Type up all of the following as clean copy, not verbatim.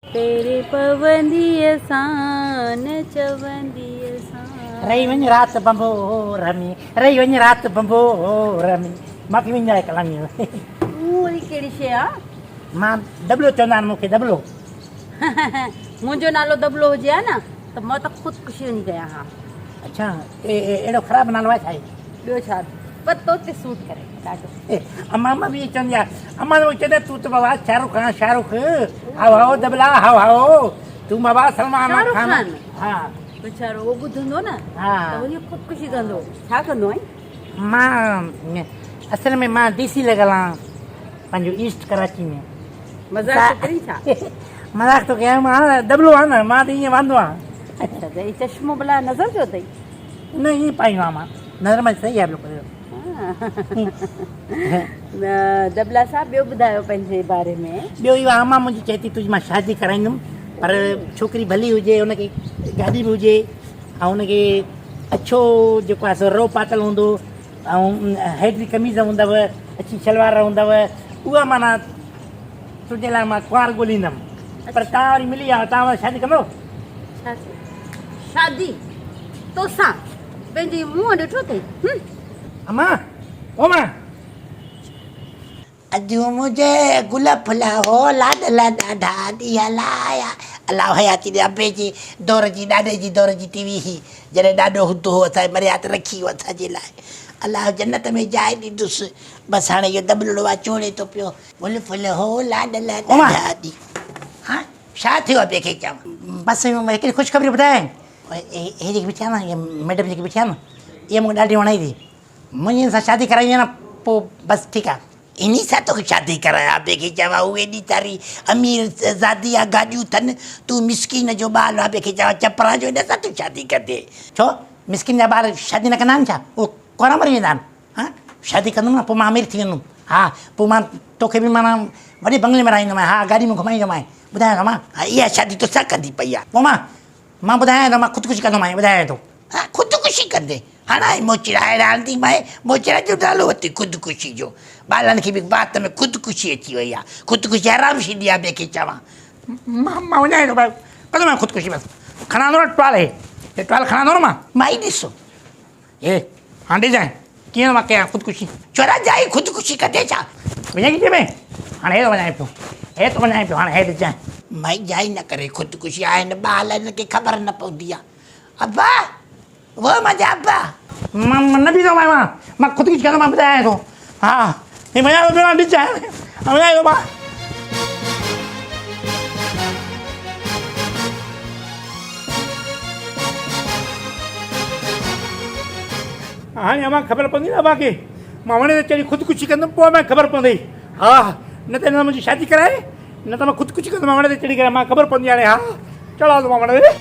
तेरे पवंदीअ सां न चवंदीअ सां रही वञ राति बंबोर में, रही वञ राति बंबोर में। मूंखे विञाए कलामी तूं वरी कहिड़ी शइ आहे? मां दबलो चवंदा आहिनि मूंखे दबलो। मुंहिंजो नालो दबलो हुजे हा न त मां त ख़ुदकुशी वञी कयां हा। अच्छा अहिड़ो ख़राबु नालो आहे छा? ॿियो छा, पतो ते सूट करे ॾाढो। अम्मा बि चवंदी आहे, अम्मा चवंदी तूं त बाबा शाहरुख खान, शाहरुख हाओ हाओ दबला हाओ हाओ, तूं बाबा सलमान खान। हा वीचारो उहो ॿुधंदो न हा त वरी ख़ुदकुशी कंदो। छा कंदो आहे? मां असल में मां डीसी लॻल आहियां पंहिंजो ईस्ट कराची में। मज़ाक तो करी छा? मज़ाक थो कयां, मां दबलो आहे न, मां त ईअं वांदो आहियां। अच्छा त ही चश्मो भला नज़र जो अथई? न ईअं पाईंदो आहियां मां, नज़र में सही आहे बिल्कुलु। दबला साहब ॿियो ॿुधायो पंहिंजे बारे में। ॿियो इहो अम्मा मुंहिंजी चए थी तुंहिंजी मां शादी कराईंदुमि, पर छोकिरी भली हुजे, हुनखे गाॾी बि हुजे ऐं हुनखे अछो जेको आहे सो रो पातल हूंदो ऐं हेठि कमीज़ हूंदव, अछी शलवार हूंदव, उहा माना तुंहिंजे लाइ मां कुंवार ॻोल्हींदुमि। पर तव्हां वरी मिली आहियो, तव्हां वरी शादी कंदो? शादी तोसां पंहिंजे मुंहुं ॾिठो अथई? अम्मा ओ मां अॼु मुझे गुल फुला हो लाडला ॾाढा ॾींहं लाया। अलाह हयाती ॾे अबे जी दौर जी, ॾाॾे जी दौर जी टीवी हुई जॾहिं ॾाढो हूंदो हो, असांजे मर्याद रखी हो असांजे लाइ। अलाह जन्नत में जाइ ॾींदुसि। बसि हाणे इहो दबलो आहे चोड़े थो पियो। गुल फुल हो लाडला ॾाढा ॾी। हा छा थियो आहे ॿिए खे चवां? बसि हिकिड़ी ख़ुशख़बरी ॿुधाए। हे जेकी बिठी आहे न, इहा मैडम जेकी बिठी आहे न, इहा मूंखे ॾाढी वणे थी। मुंहिंजी सां शादी कराई आहे न, पोइ बसि ठीकु आहे। इन सां तोखे शादी करायां ॿिए खे चवां? उहे एॾी तारी अमीर ज़ादी आहे, गाॾियूं अथनि, तूं मिसकिन जो ॿारु आहे, ॿिए खे चवां चपरा जो, इन सां तूं शादी कंदे? छो मिसकिन जा ॿार शादी न कंदा आहिनि छा? उहो कोन मरी वेंदा आहिनि? हा शादी कंदुमि न, पोइ मां अमीर थी वेंदुमि। हा पोइ मां तोखे बि माना वॾे बंगले में रहाईंदोमांइ। हा गाॾी में घुमाईंदोमांइ। ॿुधायां थो मां। हा इहा शादी तोसां कंदी पई आहे? पोइ मां ॿुधायां थो, मां ख़ुदकुशी कंदोमांइ, ॿुधायां थो। हा ख़ुदकुशी कंदे? हाणे मोचड़ा अहिड़ा हणंदी माए, मोचड़ा जो नालो वरिती ख़ुदकुशी जो। ॿारनि खे बि बात में ख़ुदकुशी अची वई आहे। ख़ुदकुशी आराम शींदी आहे ॿिए खे चवां? मां वञाए थो भाई, कंदोमांइ ख़ुदकुशी। बसि खणंदो न टुवाल, हे टुवाल खणंदो न मां ई ॾिसो हे हांडे जाए कीअं मां कयां ख़ुदकुशी? छोरा जाई ख़ुदकुशी कंदे छा? वञाए किथे में? हाणे हे थो वञाए पियो, हे थो वञाए पियो। हाणे हेठि जाए माई जाई न करे ख़ुदकुशी आहे न, ॿार हिनखे ख़बर न पवंदी आहे। अब्बा वो मुंहिंजा अब्बा। मां न बीठो आहियां, मां ख़ुदकुशी कंदो, मां ॿुधायां थो। हा हे वञाए थो पियो, ॾिस जाए वञाए थो मां। हाणे अम्मा ख़बर पवंदी न अब्बा खे, मां वणे त चढ़ी ख़ुदकुशी कंदुमि, पोइ मां ख़बर पवंदी। हा न त हिन मुंहिंजी शादी कराए, न त मां ख़ुदकुशी कंदुमि। वणे ते चढ़ी करे मां ख़बर पवंदी हाणे। हा चढ़ां थो मां वणे ते।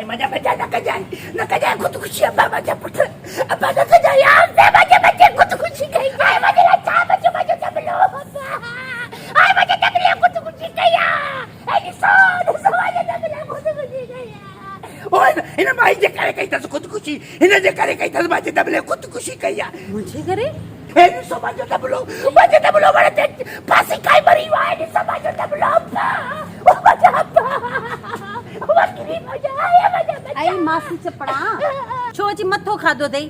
मुंहिंजा बच्चा न कजाई, न कजाई ख़ुदकुशी। अब्बा मुंहिंजा पुट, अब्बा न कजाई यार, मुंहिंजे बच्चे ख़ुदकुशी कई। हाणे मुंहिंजे लाइ छा बचो? मुंहिंजो दबलो अब्बा, हाणे मुंहिंजे दबले ख़ुदकुशी कई आहे। ऐं ॾिसो ॾिसो मुंहिंजे दबले ख़ुदकुशी कई आहे। ओए हिन माई जे करे कई अथसि ख़ुदकुशी, हिन जे करे कई अथसि मुंहिंजे दबले ख़ुदकुशी कई आहे। मुंहिंजे करे? हे ॾिसो मुंहिंजो दबलो वणे ते फांसी खाई मरी वियो आहे। ॾिसो मुंहिंजो दबलो अब्बा, ओ मुंहिंजा अब्बा, वकिली मुंहिंजा आहे मुंहिंजा बच्चा। आई मासी चपड़ा छो अची मथो खाधो अथई?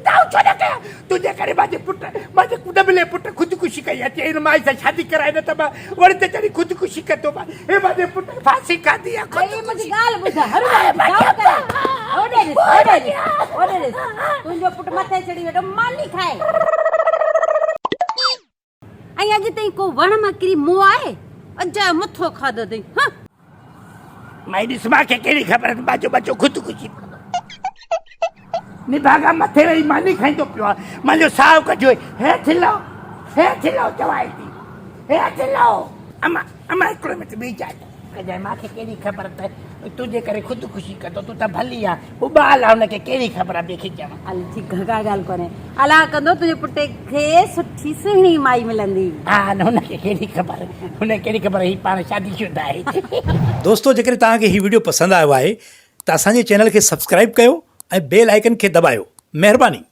ताऊ छो न कया? तुंहिंजे करे मुंहिंजे दबले पुट ख़ुदकुशी कई आहे। चई हिन माई सां शादी कराए न त मां वरी त चढ़ी ख़ुदकुशी कंदो। हे मुंहिंजे पुट फांसी खाधी आहे। मुंहिंजी ॻाल्हि ॿुध, तुंहिंजो पुटु मथे चढ़ी वेठो मानी खाए। ऐं अॼु ताईं को वण मां किरी मोह आहे? अॼु मथो खाधो अथई। माई ॾिस, मूंखे कहिड़ी ख़बर? मुंहिंजो बच्चो ख़ुदकुशी निभागा मथे वेही मानी खाईंदो पियो आहे। मुंहिंजो साहु कढियो, हेठि लहो चवाए थी, हेठि लहो। अम्मा हिकिड़ो मिंट ॿी जाइ कजांइ, मूंखे कहिड़ी ख़बर त तुंहिंजे करे ख़ुदकुशी कंदो? तूं त भली आहे, उबाल आहे, हुनखे कहिड़ी ख़बर आहे ॿिए खे चवां? हल ठीकु आहे, का ॻाल्हि कोन्हे। अलाह कंदो तुंहिंजे पुट खे सुठी सुहिणी माई मिलंदी। हा न हुनखे कहिड़ी ख़बर, हुनखे कहिड़ी ख़बर, ही पाण शादीशुदा आहे। दोस्तो जेकर तव्हांखे ही वीडियो पसंदि आयो आहे त असांजे चैनल खे सब्सक्राइब कयो ऐं बेल आइकन खे दॿायो। महिरबानी।